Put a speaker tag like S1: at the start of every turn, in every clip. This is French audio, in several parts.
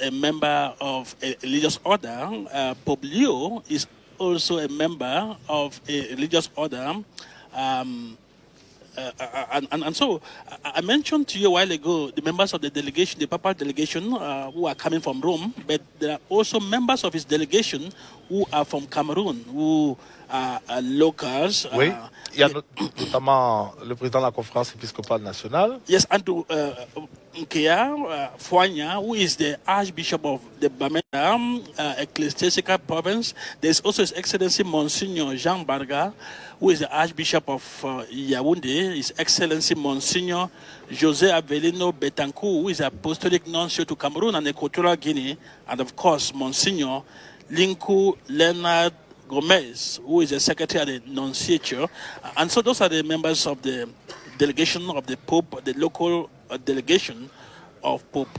S1: a member of a religious order. Pope Leo is also a member of a religious order. And so I mentioned to you a while ago the members of the delegation, the papal delegation, who are coming from Rome, but there are also members of his delegation who are from Cameroon, who are locals.
S2: Oui, il y a notamment le président de la conférence épiscopale nationale.
S1: Yes, and to Nkea Fuanya, who is the Archbishop of the Bamenda Ecclesiastical Province. There's also His Excellency Monsignor Jean Barga, who is the Archbishop of Yaoundé. His Excellency Monsignor José Avelino Betancourt, who is the Apostolic Nuncio to Cameroon and Equatorial Guinea. And of course, Monsignor Linku Leonard Gomez, who is the Secretary of the Nunciature. And so those are the members of the delegation of the Pope, the local delegation of Pope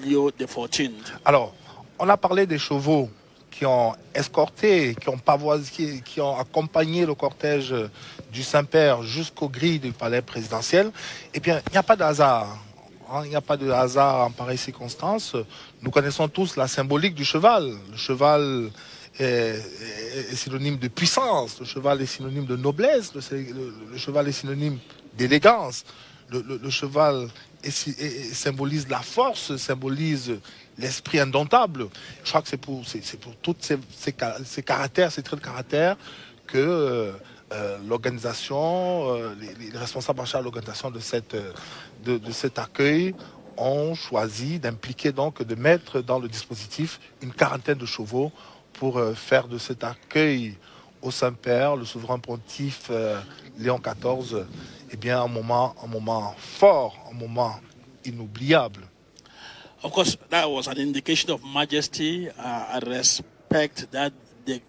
S1: Leo XIV.
S2: Alors, on a parlé des chevaux qui ont escorté, qui ont accompagné le cortège du Saint-Père jusqu'aux grilles du palais présidentiel. Eh bien, il n'y a pas de hasard. Il n'y a pas de hasard en pareille circonstance. Nous connaissons tous la symbolique du cheval. Le cheval est synonyme de puissance, le cheval est synonyme de noblesse, le cheval est synonyme d'élégance. Le cheval symbolise la force, symbolise l'esprit indomptable. Je crois que c'est pour tous ces caractères, ces traits de caractère que l'organisation, les responsables en charge de l'organisation de cet accueil ont choisi d'impliquer, donc de mettre dans le dispositif une quarantaine de chevaux pour faire de cet accueil au Saint-Père, le souverain pontife Léon XIV, eh bien, un moment fort, un moment inoubliable.
S1: Of course, that was an indication of majesty, and respect that the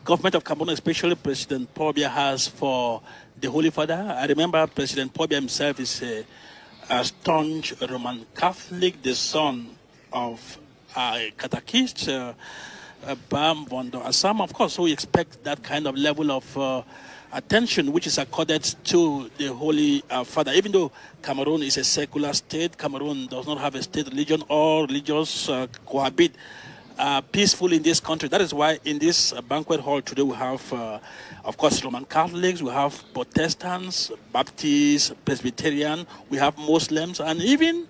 S1: government of Cameroon, especially President Paul Biya, has for the Holy Father. I remember President Paul Biya himself is a staunch Roman Catholic, the son of a catechist, Bam Bondo Assam. Of course, so we expect that kind of level of attention which is accorded to the Holy Father. Even though Cameroon is a secular state, Cameroon does not have a state religion. All religions cohabit peacefully in this country. That is why in this banquet hall today we have, of course, Roman Catholics, we have Protestants, Baptists, Presbyterian, we have Muslims, and even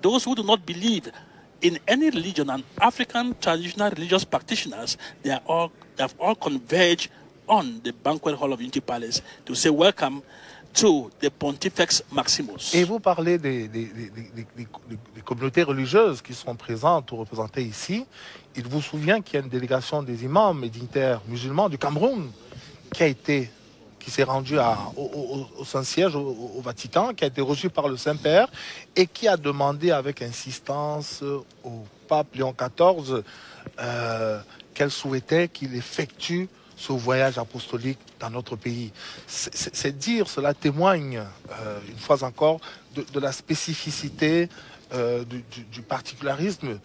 S1: those who do not believe in any religion, and African traditional religious practitioners, they have all converged on the banquet hall of Unity Palace to say welcome to the Pontifex Maximus.
S2: Et vous parlez des communautés religieuses qui sont présentes ou représentées ici. Il vous souvient qu'il y a une délégation des imams et dignitaires musulmans du Cameroun qui s'est rendu au Saint-Siège, au Vatican, qui a été reçu par le Saint-Père et qui a demandé avec insistance au pape Léon XIV qu'elle souhaitait qu'il effectue ce voyage apostolique dans notre pays. C'est dire, cela témoigne, une fois encore, de la spécificité, du particularisme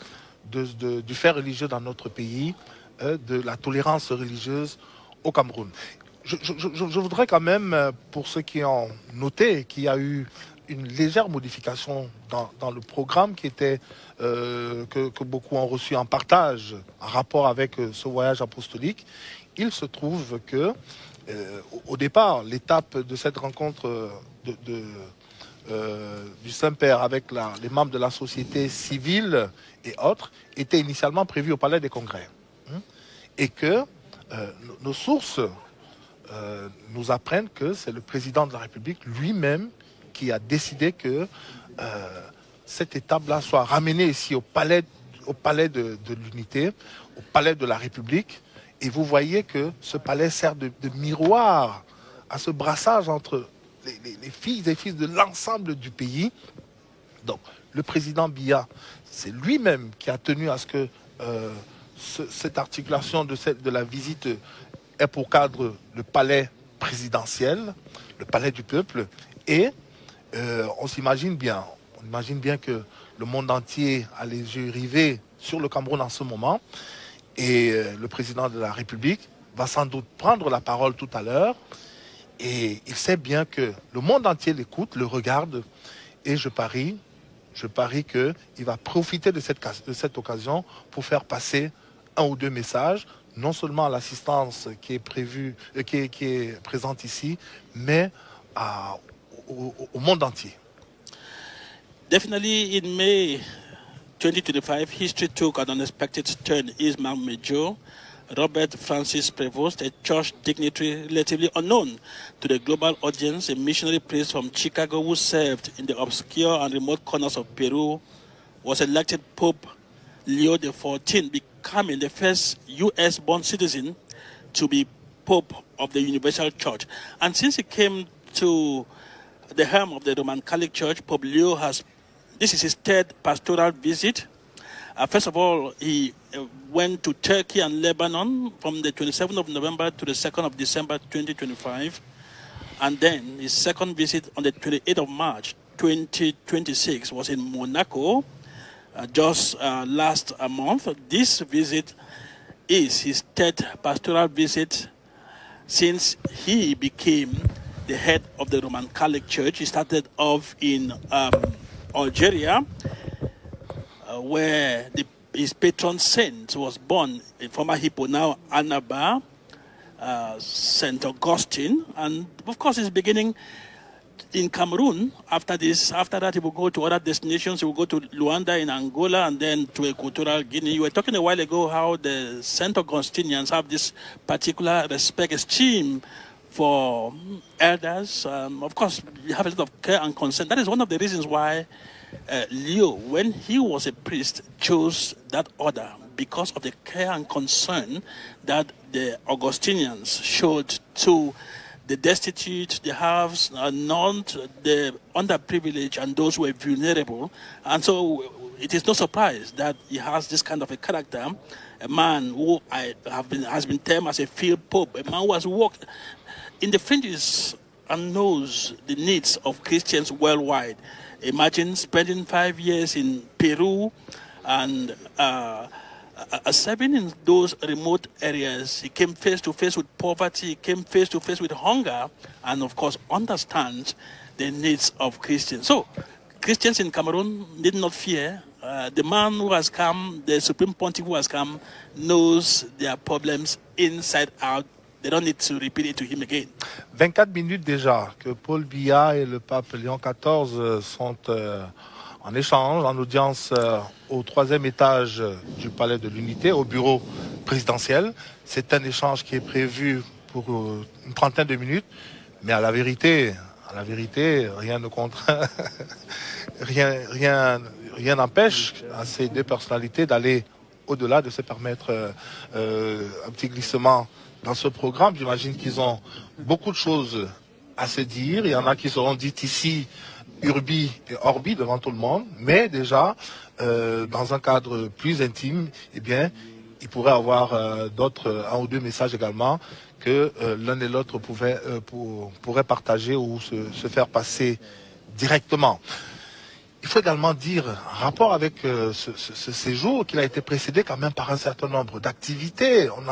S2: du fait religieux dans notre pays, de la tolérance religieuse au Cameroun. Je voudrais quand même, pour ceux qui ont noté qu'il y a eu une légère modification dans le programme qui était que beaucoup ont reçu en partage en rapport avec ce voyage apostolique. Il se trouve que, au départ, l'étape de cette rencontre du Saint-Père avec les membres de la société civile et autres était initialement prévue au Palais des Congrès. Et que nos sources nous apprennent que c'est le président de la République lui-même qui a décidé que cette étape-là soit ramenée ici au palais de l'Unité, au palais de la République. Et vous voyez que ce palais sert de miroir à ce brassage entre les filles et fils de l'ensemble du pays. Donc, le président Biya, c'est lui-même qui a tenu à ce que cette articulation de la visite ait pour cadre le palais présidentiel, le palais du peuple. Et on imagine bien que le monde entier a les yeux rivés sur le Cameroun en ce moment. Et le président de la République va sans doute prendre la parole tout à l'heure. Et il sait bien que le monde entier l'écoute, le regarde. Et je parie je parie qu'il va profiter de cette occasion pour faire passer un ou deux messages, non seulement à l'assistance qui est prévue, qui est présente ici, mais au monde entier.
S1: Definitely, in May 2025, history took an unexpected turn. Ismail Major, Robert Francis Prevost, a church dignitary relatively unknown to the global audience, a missionary priest from Chicago who served in the obscure and remote corners of Peru, was elected Pope Leo XIV, becoming the first U.S.-born citizen to be Pope of the Universal Church. And since he came to the helm of the Roman Catholic Church, Pope Leo this is his third pastoral visit. First of all, he went to Turkey and Lebanon from the 27th of November to the 2nd of December 2025. And then his second visit on the 28th of March 2026 was in Monaco just last month. This visit is his third pastoral visit since he became the head of the Roman Catholic Church. He started off in Algeria, where his patron saint was born, in former Hippo, now Annaba, St. Augustine. And of course, he's beginning in Cameroon. After that, he will go to other destinations. He will go to Luanda in Angola and then to Equatorial Guinea. You were talking a while ago how the St. Augustinians have this particular respect, esteem for elders. Of course, you have a lot of care and concern. That is one of the reasons why Leo, when he was a priest, chose that order, because of the care and concern that the Augustinians showed to the destitute, the halves, not the underprivileged, and those who were vulnerable. And so it is no surprise that he has this kind of a character, a man who has been termed as a field pope, a man who has worked in the fringes and knows the needs of Christians worldwide. Imagine spending 5 years in Peru and serving in those remote areas. He came face to face with poverty, he came face to face with hunger, and of course understands the needs of Christians. So Christians in Cameroon did not fear. The man who has come, the Supreme Pontiff who has come, knows their problems inside out. They don't need to repeat it to him again.
S2: 24 minutes déjà que Paul Biya et le pape Léon XIV sont en échange, en audience au 3e étage du Palais de l'Unité, au bureau présidentiel. C'est un échange qui est prévu pour une trentaine de minutes, mais à la vérité, rien ne contraint, rien n'empêche à ces deux personnalités d'aller au-delà, de se permettre un petit glissement dans ce programme. J'imagine qu'ils ont beaucoup de choses à se dire. Il y en a qui seront dites ici, urbi et orbi, devant tout le monde. Mais déjà, dans un cadre plus intime, eh bien, il pourrait avoir un ou deux messages également que l'un et l'autre pourraient partager ou se faire passer directement. Il faut également dire, en rapport avec ce séjour, qu'il a été précédé quand même par un certain nombre d'activités. On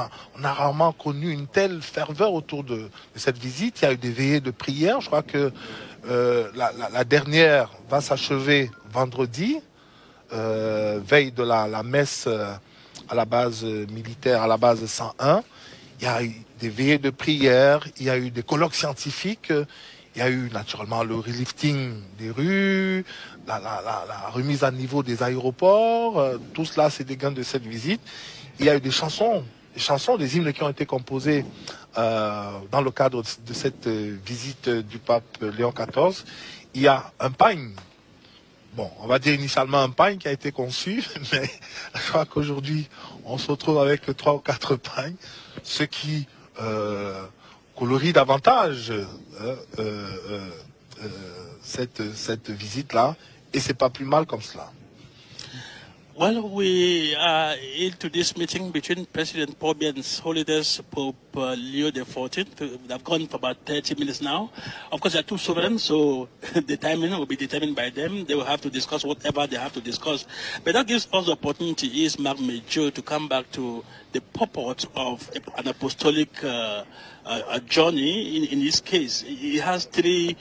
S2: a rarement connu une telle ferveur autour de cette visite. Il y a eu des veillées de prière. Je crois que la dernière va s'achever vendredi, veille de la messe à la base militaire, à la base 101. Il y a eu des veillées de prière, il y a eu des colloques scientifiques, il y a eu naturellement le relifting des rues, la remise à niveau des aéroports. Tout cela, c'est des gains de cette visite. Il y a eu des chansons, des hymnes qui ont été composés dans le cadre de cette visite du pape Léon XIV. Il y a un pagne. Bon, on va dire initialement un pagne qui a été conçu, mais je crois qu'aujourd'hui, on se retrouve avec 3 ou 4 pagnes, ce qui colorie davantage cette visite-là, et c'est pas plus mal comme cela.
S1: Well, we are into this meeting between President Paul Biya and His Holiness Pope Leo XIV. They've gone for about 30 minutes now. Of course, they are two sovereigns, so the timing will be determined by them. They will have to discuss whatever they have to discuss. But that gives us the opportunity, Ismail Major, to come back to the purport of an apostolic journey. In this case, he has 3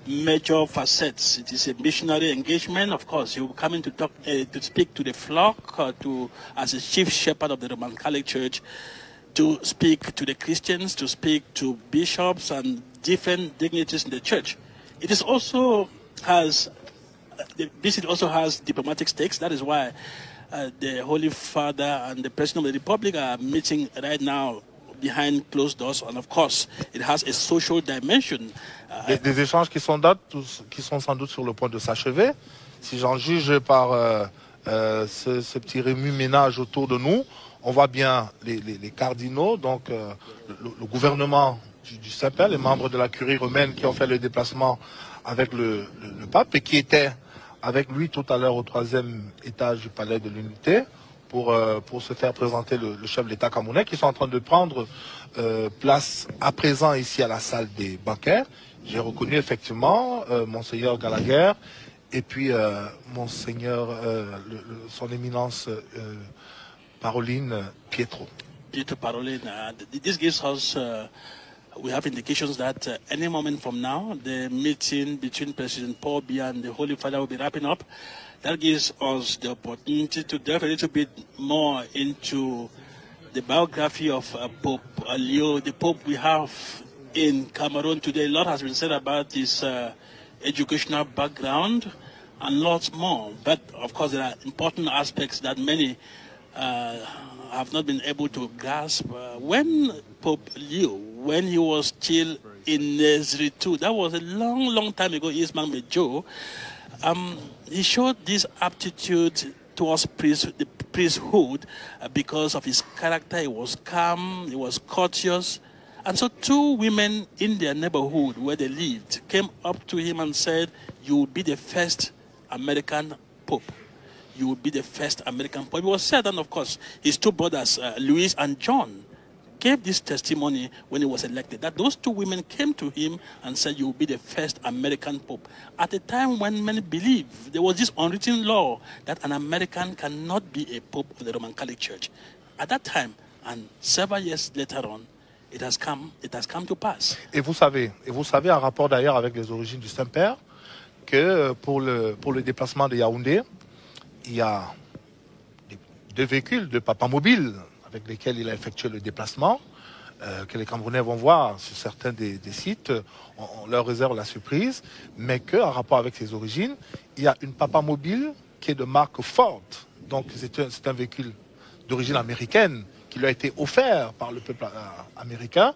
S1: major facets. It is a missionary engagement. Of course, you come in to talk, to speak to the flock, as a chief shepherd of the Roman Catholic Church, to speak to the Christians, to speak to bishops and different dignitaries in the church. It is also has the visit also has diplomatic stakes. That is why the Holy Father and the President of the Republic are meeting right now behind closed doors, and of course, it has a social dimension.
S2: Des échanges qui sont sans doute sur le point de s'achever. Si j'en juge par ce petit remue-ménage autour de nous, on voit bien les cardinaux, donc le gouvernement du Saint-Père, les membres de la curie romaine qui ont fait le déplacement avec le pape et qui étaient avec lui tout à l'heure au 3e étage du palais de l'Unité pour se faire présenter le chef de l'État camerounais, qui sont en train de prendre place à présent ici à la salle des banquets. J'ai reconnu effectivement Monseigneur Gallagher et puis Monseigneur, son éminence Paroline Pietro.
S1: Pietro Paroline. This gives us, we have indications that any moment from now, the meeting between President Paul Biya and the Holy Father will be wrapping up. That gives us the opportunity to delve a little bit more into the biography of Pope Leo, the Pope we have in Cameroon today. A lot has been said about his educational background and lots more. But of course, there are important aspects that many have not been able to grasp. When Pope Leo, when he was still in Nursery 2, that was a long time ago, Ismail Mejo, he showed this aptitude towards the priesthood because of his character. He was calm, he was courteous. And so 2 women in their neighborhood where they lived came up to him and said, "You will be the first American Pope. You will be the first American Pope." It was said, and of course, his 2 brothers, Louis and John, gave this testimony when he was elected, that those 2 women came to him and said, "You will be the first American Pope." At a time when many believed there was this unwritten law that an American cannot be a Pope of the Roman Catholic Church. At that time, and several years later on, it has come to pass.
S2: Et vous savez, en rapport d'ailleurs avec les origines du Saint-Père, que pour le déplacement de Yaoundé, il y a 2 véhicules de papa mobile avec lesquels il a effectué le déplacement, que les Camerounais vont voir sur certains des sites. On leur réserve la surprise, mais qu'en rapport avec ses origines, il y a une papa mobile qui est de marque Ford. Donc c'est un véhicule d'origine américaine qui lui a été offert par le peuple américain.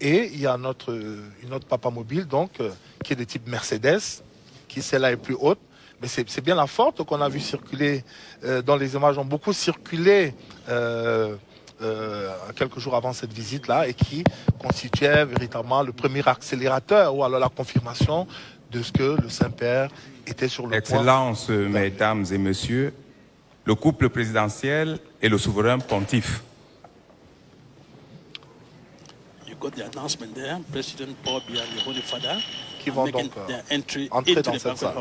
S2: Et il y a une autre papa mobile donc, qui est de type Mercedes, qui celle-là est plus haute. Mais c'est bien la Ford qu'on a vu circuler, dont les images ont beaucoup circulé quelques jours avant cette visite-là, et qui constituait véritablement le premier accélérateur ou alors la confirmation de ce que le Saint-Père était sur le point.
S3: Excellences, mesdames et messieurs, le couple présidentiel et le souverain pontife.
S1: You got the announcement there, President Paul Biya and the Holy Father,
S2: qui vont donc entrer dans cette salle.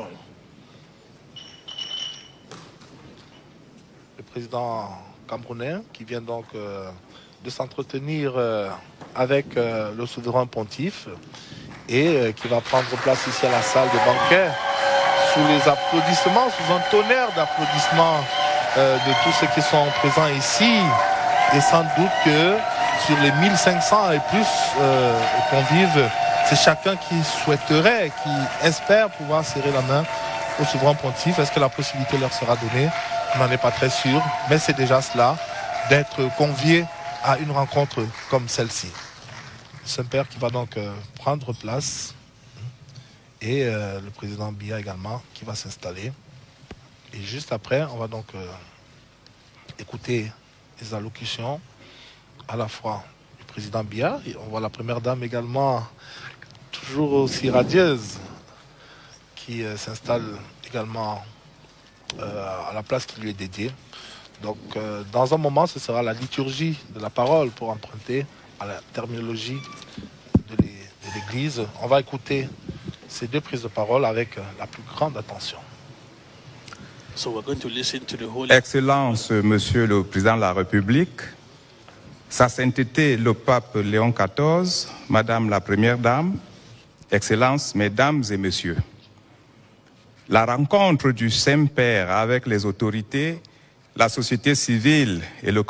S2: Le président camerounais qui vient donc de s'entretenir avec le souverain pontife et qui va prendre place ici à la salle de banquet sous les applaudissements, sous un tonnerre d'applaudissements de tous ceux qui sont présents ici, et sans doute que sur les 1500 et plus convives, c'est chacun qui souhaiterait, qui espère pouvoir serrer la main au souverain pontife. Est-ce que la possibilité leur sera donnée? On n'en est pas très sûr, mais c'est déjà cela, d'être convié à une rencontre comme celle-ci. Saint-Père qui va donc prendre place, et le président Biya également qui va s'installer. Et juste après, on va donc écouter les allocutions à la fois du président Biya, et on voit la première dame également, toujours aussi radieuse, qui s'installe également à la place qui lui est dédiée. Donc dans un moment, ce sera la liturgie de la parole, pour emprunter à la terminologie de l'Église. On va écouter ces 2 prises de parole avec la plus grande attention.
S1: So we're going to listen to the Holy...
S3: Excellence, Monsieur le Président de la République, Sa Sainteté le Pape Léon XIV, Madame la Première Dame, Excellences, Mesdames et Messieurs, la rencontre du Saint-Père avec les autorités, la société civile et le